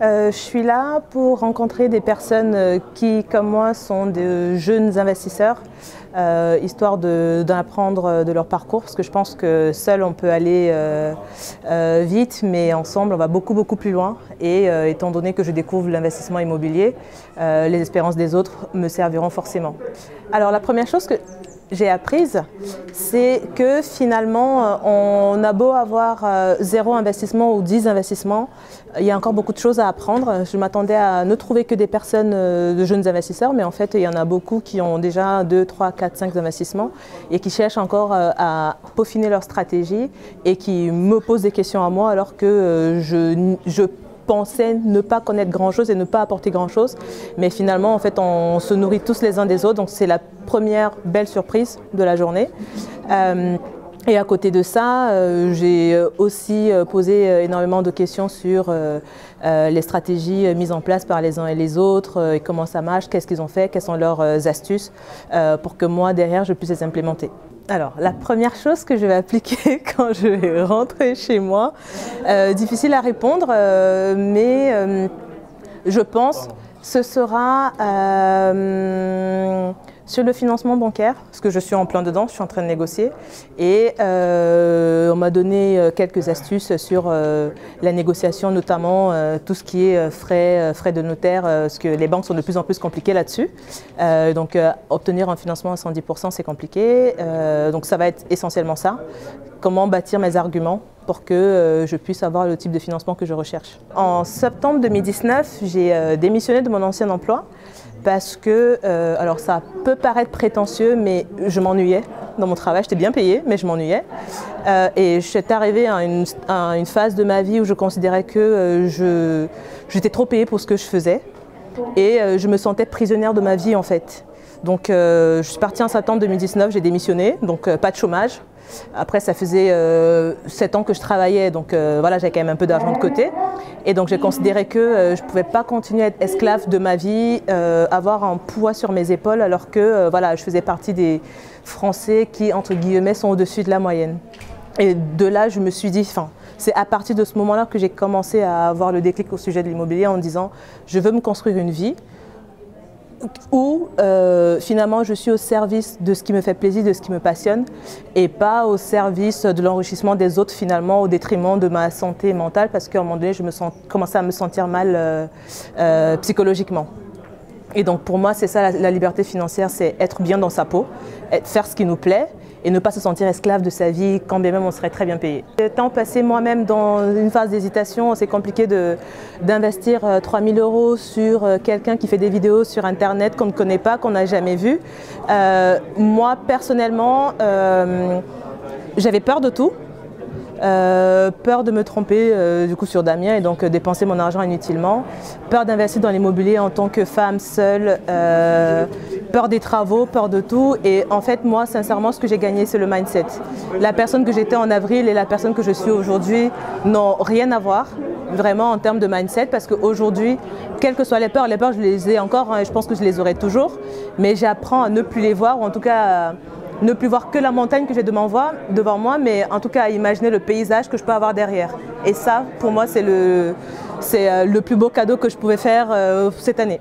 Je suis là pour rencontrer des personnes qui, comme moi, sont de jeunes investisseurs, histoire d'en apprendre de leur parcours, parce que je pense que seul on peut aller vite, mais ensemble on va beaucoup plus loin. Et étant donné que je découvre l'investissement immobilier, les expériences des autres me serviront forcément. Alors la première chose que j'ai apprise, c'est que finalement, on a beau avoir 0 investissement ou 10 investissements, il y a encore beaucoup de choses à apprendre. Je m'attendais à ne trouver que des personnes de jeunes investisseurs, mais en fait, il y en a beaucoup qui ont déjà 2, 3, 4, 5 investissements et qui cherchent encore à peaufiner leur stratégie et qui me posent des questions à moi alors que je pensais ne pas connaître grand-chose et ne pas apporter grand-chose. Mais finalement, en fait, on se nourrit tous les uns des autres. Donc, c'est la première belle surprise de la journée. Et à côté de ça, j'ai aussi posé énormément de questions sur les stratégies mises en place par les uns et les autres, et comment ça marche, qu'est-ce qu'ils ont fait, quelles sont leurs astuces, pour que moi, derrière, je puisse les implémenter. Alors, la première chose que je vais appliquer quand je vais rentrer chez moi, difficile à répondre, mais je pense ce sera sur le financement bancaire, parce que je suis en plein dedans, je suis en train de négocier. Et on m'a donné quelques astuces sur la négociation, notamment tout ce qui est frais de notaire, parce que les banques sont de plus en plus compliquées là-dessus. Donc obtenir un financement à 110%, c'est compliqué. Donc ça va être essentiellement ça. Comment bâtir mes arguments pour que je puisse avoir le type de financement que je recherche. En septembre 2019, j'ai démissionné de mon ancien emploi parce que, alors ça peut paraître prétentieux, mais je m'ennuyais dans mon travail. J'étais bien payée, mais je m'ennuyais. Et j'étais arrivée à une phase de ma vie où je considérais que j'étais trop payée pour ce que je faisais. Et je me sentais prisonnière de ma vie en fait. Donc je suis partie en septembre 2019, j'ai démissionné, donc pas de chômage. Après, ça faisait 7 ans que je travaillais, donc voilà, j'avais quand même un peu d'argent de côté. Et donc j'ai considéré que je ne pouvais pas continuer à être esclave de ma vie, avoir un poids sur mes épaules, alors que voilà, je faisais partie des Français qui, entre guillemets, sont au-dessus de la moyenne. Et de là, je me suis dit, c'est à partir de ce moment-là que j'ai commencé à avoir le déclic au sujet de l'immobilier en disant, je veux me construire une vie où finalement je suis au service de ce qui me fait plaisir, de ce qui me passionne et pas au service de l'enrichissement des autres finalement au détriment de ma santé mentale parce qu'à un moment donné je commençais à me sentir mal psychologiquement. Et donc pour moi c'est ça la liberté financière, c'est être bien dans sa peau, faire ce qui nous plaît et ne pas se sentir esclave de sa vie quand bien même on serait très bien payé. Étant passé moi-même dans une phase d'hésitation, c'est compliqué d'investir 3 000 € sur quelqu'un qui fait des vidéos sur internet qu'on ne connaît pas, qu'on n'a jamais vu. Moi personnellement, j'avais peur de tout. Peur de me tromper du coup sur Damien et donc dépenser mon argent inutilement, peur d'investir dans l'immobilier en tant que femme seule, peur des travaux, peur de tout et en fait moi sincèrement ce que j'ai gagné c'est le mindset. La personne que j'étais en avril et la personne que je suis aujourd'hui n'ont rien à voir vraiment en termes de mindset parce qu'aujourd'hui, quelles que soient les peurs je les ai encore et je pense que je les aurai toujours, mais j'apprends à ne plus les voir ou en tout cas ne plus voir que la montagne que j'ai devant moi, mais en tout cas à imaginer le paysage que je peux avoir derrière. Et ça, pour moi, c'est le plus beau cadeau que je pouvais faire cette année.